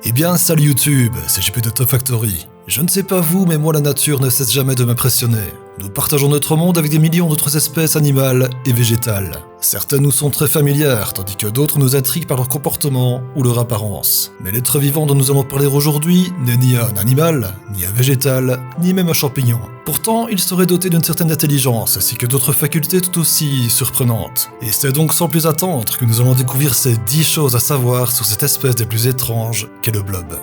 Eh bien, salut YouTube, c'est JP de Top Factory. Je ne sais pas vous, mais moi la nature ne cesse jamais de m'impressionner. Nous partageons notre monde avec des millions d'autres espèces animales et végétales. Certaines nous sont très familières, tandis que d'autres nous intriguent par leur comportement ou leur apparence. Mais l'être vivant dont nous allons parler aujourd'hui n'est ni un animal, ni un végétal, ni même un champignon. Pourtant, il serait doté d'une certaine intelligence, ainsi que d'autres facultés tout aussi surprenantes. Et c'est donc sans plus attendre que nous allons découvrir ces 10 choses à savoir sur cette espèce des plus étranges qu'est le blob.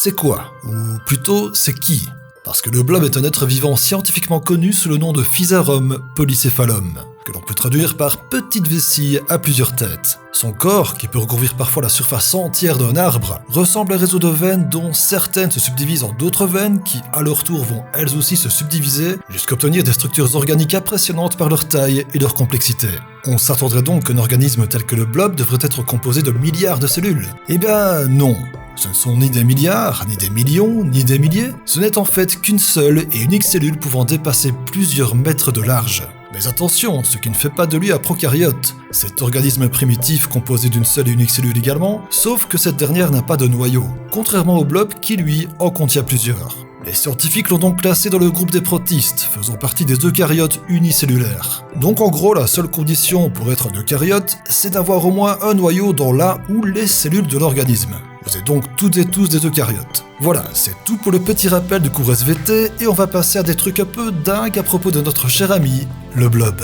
C'est quoi? Ou plutôt, c'est qui? Parce que le blob est un être vivant scientifiquement connu sous le nom de Physarum polycéphalum, que l'on peut traduire par petite vessie à plusieurs têtes. Son corps, qui peut recouvrir parfois la surface entière d'un arbre, ressemble à un réseau de veines dont certaines se subdivisent en d'autres veines qui, à leur tour, vont elles aussi se subdiviser jusqu'à obtenir des structures organiques impressionnantes par leur taille et leur complexité. On s'attendrait donc qu'un organisme tel que le blob devrait être composé de milliards de cellules. Eh bien non. Ce ne sont ni des milliards, ni des millions, ni des milliers. Ce n'est en fait qu'une seule et unique cellule pouvant dépasser plusieurs mètres de large. Mais attention, ce qui ne fait pas de lui un prokaryote. Cet organisme primitif composé d'une seule et unique cellule également, sauf que cette dernière n'a pas de noyau, contrairement au blob qui lui en contient plusieurs. Les scientifiques l'ont donc classé dans le groupe des protistes, faisant partie des eucaryotes unicellulaires. Donc en gros, la seule condition pour être un eucaryote, c'est d'avoir au moins un noyau dans la ou les cellules de l'organisme. Vous êtes donc toutes et tous des eucaryotes. Voilà, c'est tout pour le petit rappel du cours SVT, et on va passer à des trucs un peu dingues à propos de notre cher ami, le blob.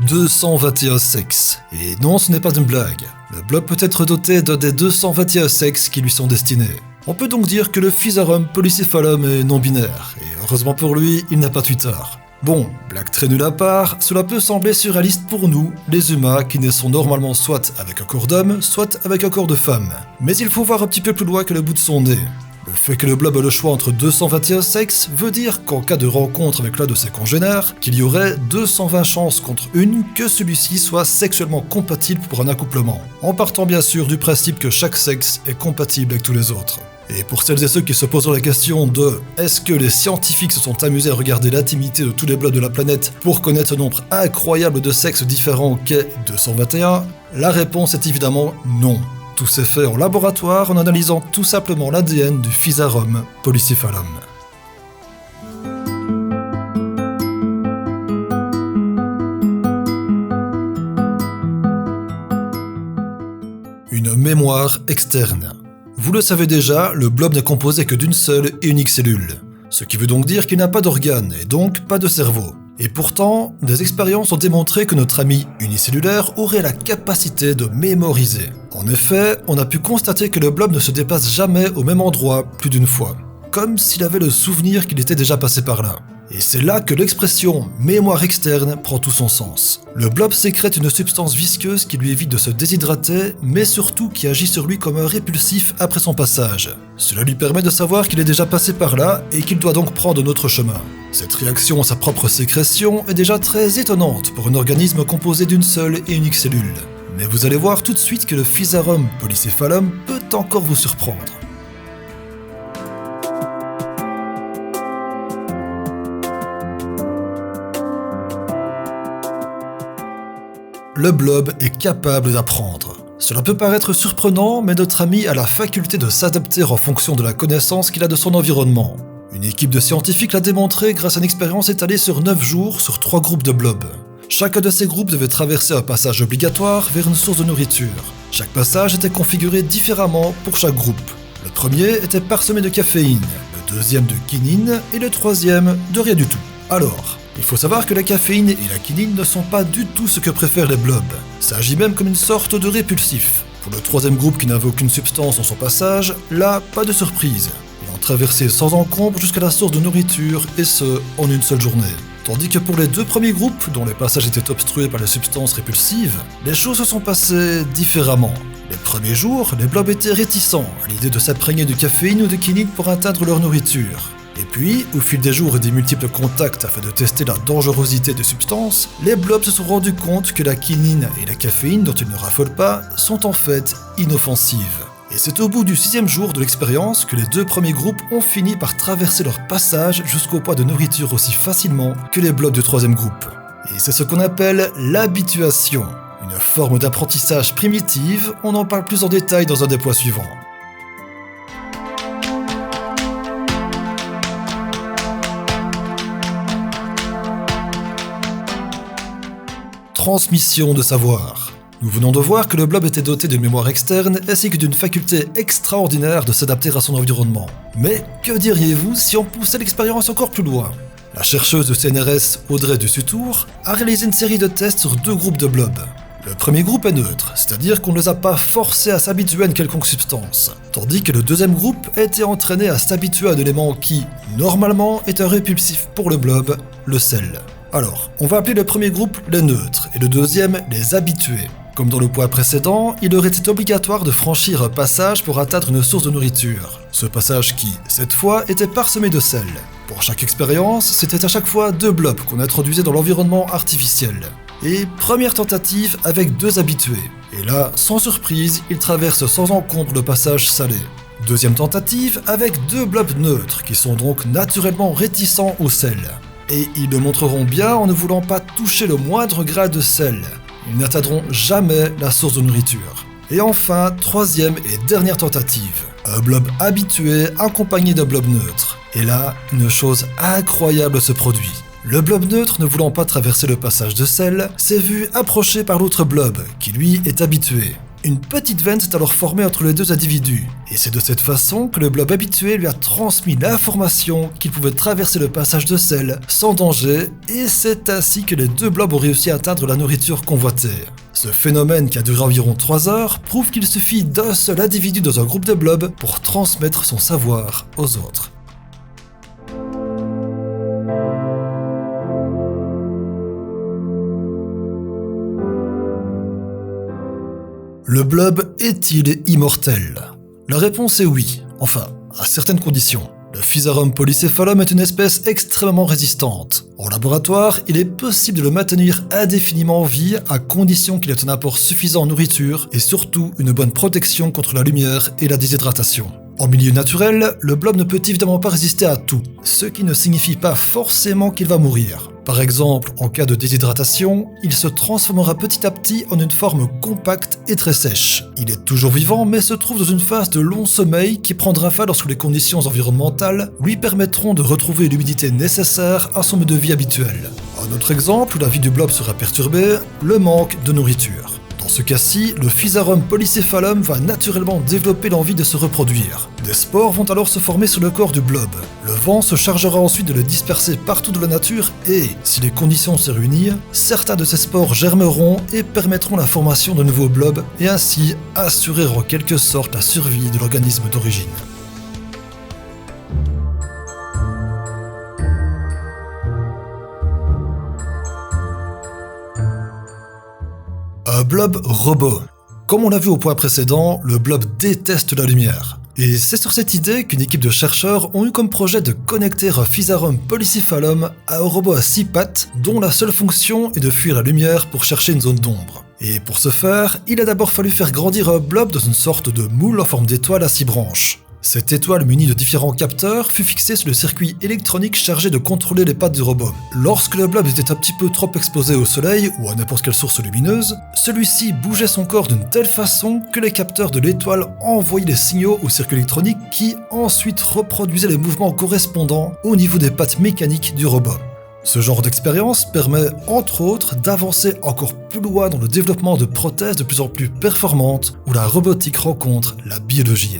« 221 sexes. Et non, ce n'est pas une blague. Le blob peut être doté d'un des 221 sexes qui lui sont destinés. On peut donc dire que le Physarum polycéphalum est non-binaire, et heureusement pour lui, il n'a pas Twitter. Bon, blague très nulle à part, cela peut sembler surréaliste pour nous, les humains, qui naissons normalement soit avec un corps d'homme, soit avec un corps de femme. Mais il faut voir un petit peu plus loin que le bout de son nez. Le fait que le blob ait le choix entre 221 sexes veut dire qu'en cas de rencontre avec l'un de ses congénères, qu'il y aurait 220 chances contre une que celui-ci soit sexuellement compatible pour un accouplement, en partant bien sûr du principe que chaque sexe est compatible avec tous les autres. Et pour celles et ceux qui se poseront la question de est-ce que les scientifiques se sont amusés à regarder l'intimité de tous les blobs de la planète pour connaître le nombre incroyable de sexes différents qu'est 221, la réponse est évidemment non. Tout s'est fait en laboratoire en analysant tout simplement l'ADN du Physarum polycéphalum. Une mémoire externe. Vous le savez déjà, le blob n'est composé que d'une seule et unique cellule. Ce qui veut donc dire qu'il n'a pas d'organes et donc pas de cerveau. Et pourtant, des expériences ont démontré que notre ami unicellulaire aurait la capacité de mémoriser. En effet, on a pu constater que le blob ne se déplace jamais au même endroit plus d'une fois, comme s'il avait le souvenir qu'il était déjà passé par là. Et c'est là que l'expression « mémoire externe » prend tout son sens. Le blob sécrète une substance visqueuse qui lui évite de se déshydrater, mais surtout qui agit sur lui comme un répulsif après son passage. Cela lui permet de savoir qu'il est déjà passé par là et qu'il doit donc prendre un autre chemin. Cette réaction à sa propre sécrétion est déjà très étonnante pour un organisme composé d'une seule et unique cellule. Mais vous allez voir tout de suite que le Physarum polycéphalum peut encore vous surprendre. Le blob est capable d'apprendre. Cela peut paraître surprenant, mais notre ami a la faculté de s'adapter en fonction de la connaissance qu'il a de son environnement. Une équipe de scientifiques l'a démontré grâce à une expérience étalée sur 9 jours sur 3 groupes de blobs. Chacun de ces groupes devait traverser un passage obligatoire vers une source de nourriture. Chaque passage était configuré différemment pour chaque groupe. Le premier était parsemé de caféine, le deuxième de quinine et le troisième de rien du tout. Alors, il faut savoir que la caféine et la quinine ne sont pas du tout ce que préfèrent les blobs. Ça agit même comme une sorte de répulsif. Pour le troisième groupe qui n'avait aucune substance dans son passage, là, pas de surprise. Ils ont traversé sans encombre jusqu'à la source de nourriture, et ce, en une seule journée. Tandis que pour les 2 premiers groupes, dont les passages étaient obstrués par les substances répulsives, les choses se sont passées différemment. Les premiers jours, les blobs étaient réticents à l'idée de s'imprégner de caféine ou de quinine pour atteindre leur nourriture. Et puis, au fil des jours et des multiples contacts afin de tester la dangerosité des substances, les blobs se sont rendus compte que la quinine et la caféine dont ils ne raffolent pas sont en fait inoffensives. Et c'est au bout du 6e jour de l'expérience que les 2 premiers groupes ont fini par traverser leur passage jusqu'au poids de nourriture aussi facilement que les blobs du 3e groupe. Et c'est ce qu'on appelle l'habituation, une forme d'apprentissage primitive, on en parle plus en détail dans un des points suivants. Transmission de savoir. Nous venons de voir que le blob était doté d'une mémoire externe ainsi que d'une faculté extraordinaire de s'adapter à son environnement. Mais que diriez-vous si on poussait l'expérience encore plus loin ? La chercheuse de CNRS Audrey Dussutour a réalisé une série de tests sur 2 groupes de blobs. Le premier groupe est neutre, c'est-à-dire qu'on ne les a pas forcés à s'habituer à une quelconque substance, tandis que le 2e groupe a été entraîné à s'habituer à un élément qui, normalement, est un répulsif pour le blob, le sel. Alors, on va appeler le premier groupe les neutres et le 2e les habitués. Comme dans le point précédent, il aurait été obligatoire de franchir un passage pour atteindre une source de nourriture. Ce passage qui, cette fois, était parsemé de sel. Pour chaque expérience, c'était à chaque fois 2 blobs qu'on introduisait dans l'environnement artificiel. Et première tentative avec 2 habitués. Et là, sans surprise, ils traversent sans encombre le passage salé. Deuxième tentative avec 2 blobs neutres qui sont donc naturellement réticents au sel. Et ils le montreront bien en ne voulant pas toucher le moindre grain de sel. Ils n'atteindront jamais la source de nourriture. Et enfin, 3e et dernière tentative. Un blob habitué accompagné d'un blob neutre. Et là, une chose incroyable se produit. Le blob neutre ne voulant pas traverser le passage de sel, s'est vu approché par l'autre blob, qui lui est habitué. Une petite veine s'est alors formée entre les 2 individus, et c'est de cette façon que le blob habitué lui a transmis l'information qu'il pouvait traverser le passage de sel sans danger, et c'est ainsi que les 2 blobs ont réussi à atteindre la nourriture convoitée. Ce phénomène qui a duré environ 3 heures prouve qu'il suffit d'un seul individu dans un groupe de blobs pour transmettre son savoir aux autres. Le blob est-il immortel ? La réponse est oui, enfin, à certaines conditions. Le Physarum polycephalum est une espèce extrêmement résistante. En laboratoire, il est possible de le maintenir indéfiniment en vie à condition qu'il ait un apport suffisant en nourriture et surtout une bonne protection contre la lumière et la déshydratation. En milieu naturel, le blob ne peut évidemment pas résister à tout, ce qui ne signifie pas forcément qu'il va mourir. Par exemple, en cas de déshydratation, il se transformera petit à petit en une forme compacte et très sèche. Il est toujours vivant mais se trouve dans une phase de long sommeil qui prendra fin lorsque les conditions environnementales lui permettront de retrouver l'humidité nécessaire à son mode de vie habituel. Un autre exemple où la vie du blob sera perturbée, le manque de nourriture. Dans ce cas-ci, le Physarum polycephalum va naturellement développer l'envie de se reproduire. Des spores vont alors se former sur le corps du blob. Le vent se chargera ensuite de le disperser partout dans la nature et, si les conditions se réunissent, certains de ces spores germeront et permettront la formation de nouveaux blobs et ainsi assurer en quelque sorte la survie de l'organisme d'origine. Un blob robot. Comme on l'a vu au point précédent, le blob déteste la lumière. Et c'est sur cette idée qu'une équipe de chercheurs ont eu comme projet de connecter un Physarum polycephalum à un robot à 6 pattes dont la seule fonction est de fuir la lumière pour chercher une zone d'ombre. Et pour ce faire, il a d'abord fallu faire grandir un blob dans une sorte de moule en forme d'étoile à 6 branches. Cette étoile munie de différents capteurs fut fixée sur le circuit électronique chargé de contrôler les pattes du robot. Lorsque le blob était un petit peu trop exposé au soleil ou à n'importe quelle source lumineuse, celui-ci bougeait son corps d'une telle façon que les capteurs de l'étoile envoyaient des signaux au circuit électronique qui ensuite reproduisaient les mouvements correspondants au niveau des pattes mécaniques du robot. Ce genre d'expérience permet, entre autres, d'avancer encore plus loin dans le développement de prothèses de plus en plus performantes où la robotique rencontre la biologie.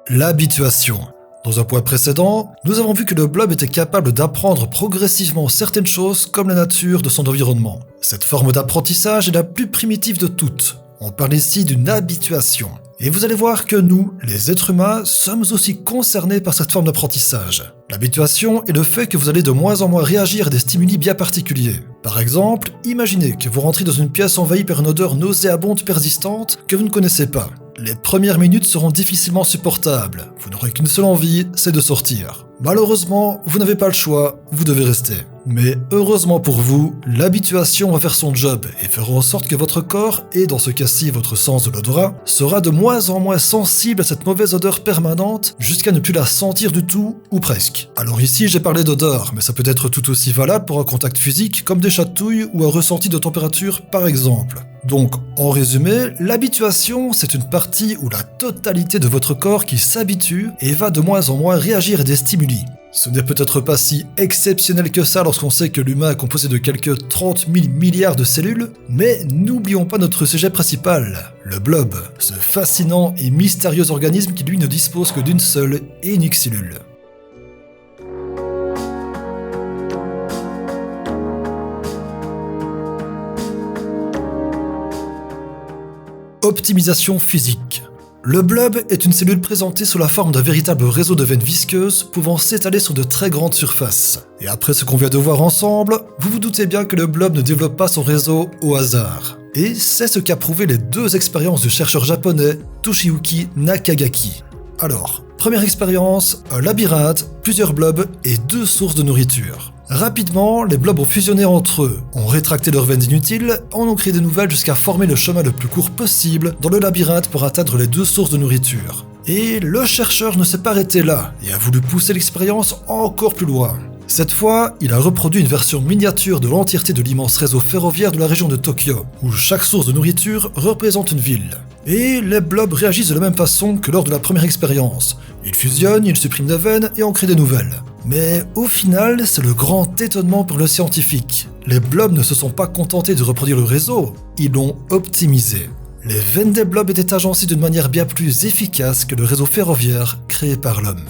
L'habituation. Dans un point précédent, nous avons vu que le blob était capable d'apprendre progressivement certaines choses comme la nature de son environnement. Cette forme d'apprentissage est la plus primitive de toutes. On parle ici d'une habituation. Et vous allez voir que nous, les êtres humains, sommes aussi concernés par cette forme d'apprentissage. L'habituation est le fait que vous allez de moins en moins réagir à des stimuli bien particuliers. Par exemple, imaginez que vous rentrez dans une pièce envahie par une odeur nauséabonde persistante que vous ne connaissez pas. Les premières minutes seront difficilement supportables. Vous n'aurez qu'une seule envie, c'est de sortir. Malheureusement, vous n'avez pas le choix, vous devez rester. Mais heureusement pour vous, l'habituation va faire son job et fera en sorte que votre corps, et dans ce cas-ci votre sens de l'odorat, sera de moins en moins sensible à cette mauvaise odeur permanente jusqu'à ne plus la sentir du tout, ou presque. Alors ici j'ai parlé d'odeur, mais ça peut être tout aussi valable pour un contact physique comme des chatouilles ou un ressenti de température par exemple. Donc, en résumé, l'habituation, c'est une partie où la totalité de votre corps qui s'habitue et va de moins en moins réagir à des stimuli. Ce n'est peut-être pas si exceptionnel que ça lorsqu'on sait que l'humain est composé de quelques 30 000 milliards de cellules, mais n'oublions pas notre sujet principal, le blob, ce fascinant et mystérieux organisme qui lui ne dispose que d'une seule et unique cellule. Optimisation physique. Le blob est une cellule présentée sous la forme d'un véritable réseau de veines visqueuses pouvant s'étaler sur de très grandes surfaces. Et après ce qu'on vient de voir ensemble, vous vous doutez bien que le blob ne développe pas son réseau au hasard. Et c'est ce qu'a prouvé les deux expériences du chercheur japonais Toshiyuki Nakagaki. Alors, première expérience, un labyrinthe, plusieurs blobs et 2 sources de nourriture. Rapidement, les blobs ont fusionné entre eux, ont rétracté leurs veines inutiles, en ont créé de nouvelles jusqu'à former le chemin le plus court possible dans le labyrinthe pour atteindre les 2 sources de nourriture. Et le chercheur ne s'est pas arrêté là et a voulu pousser l'expérience encore plus loin. Cette fois, il a reproduit une version miniature de l'entièreté de l'immense réseau ferroviaire de la région de Tokyo, où chaque source de nourriture représente une ville. Et les blobs réagissent de la même façon que lors de la première expérience. Ils fusionnent, ils suppriment des veines et en créent de nouvelles. Mais au final, c'est le grand étonnement pour le scientifique. Les blobs ne se sont pas contentés de reproduire le réseau, ils l'ont optimisé. Les veines des blobs étaient agencées d'une manière bien plus efficace que le réseau ferroviaire créé par l'homme.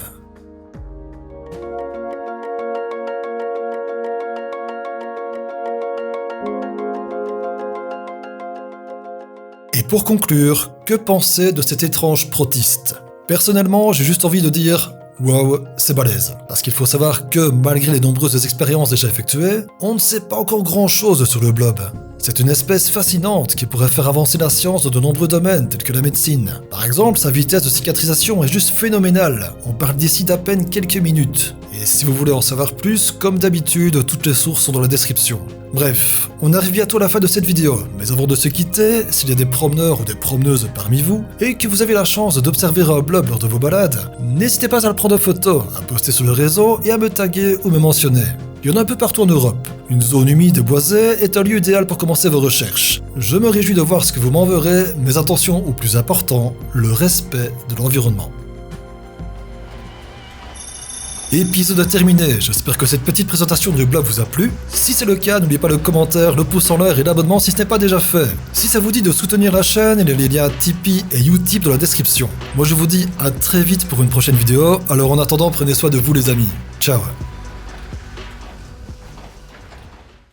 Et pour conclure, que penser de cet étrange protiste ? Personnellement, j'ai juste envie de dire « Wow, c'est balèze ». Parce qu'il faut savoir que, malgré les nombreuses expériences déjà effectuées, on ne sait pas encore grand-chose sur le blob. C'est une espèce fascinante qui pourrait faire avancer la science dans de nombreux domaines tels que la médecine. Par exemple, sa vitesse de cicatrisation est juste phénoménale, on parle d'ici d'à peine quelques minutes. Et si vous voulez en savoir plus, comme d'habitude, toutes les sources sont dans la description. Bref, on arrive bientôt à la fin de cette vidéo, mais avant de se quitter, s'il y a des promeneurs ou des promeneuses parmi vous, et que vous avez la chance d'observer un blob lors de vos balades, n'hésitez pas à le prendre en photo, à poster sur le réseau et à me taguer ou me mentionner. Il y en a un peu partout en Europe. Une zone humide et boisée est un lieu idéal pour commencer vos recherches. Je me réjouis de voir ce que vous m'enverrez, mais attention au plus important, le respect de l'environnement. Épisode terminé, j'espère que cette petite présentation du blob vous a plu. Si c'est le cas, n'oubliez pas le commentaire, le pouce en l'air et l'abonnement si ce n'est pas déjà fait. Si ça vous dit de soutenir la chaîne, il y a les liens Tipeee et Utip dans la description. Moi je vous dis à très vite pour une prochaine vidéo, alors en attendant prenez soin de vous les amis. Ciao.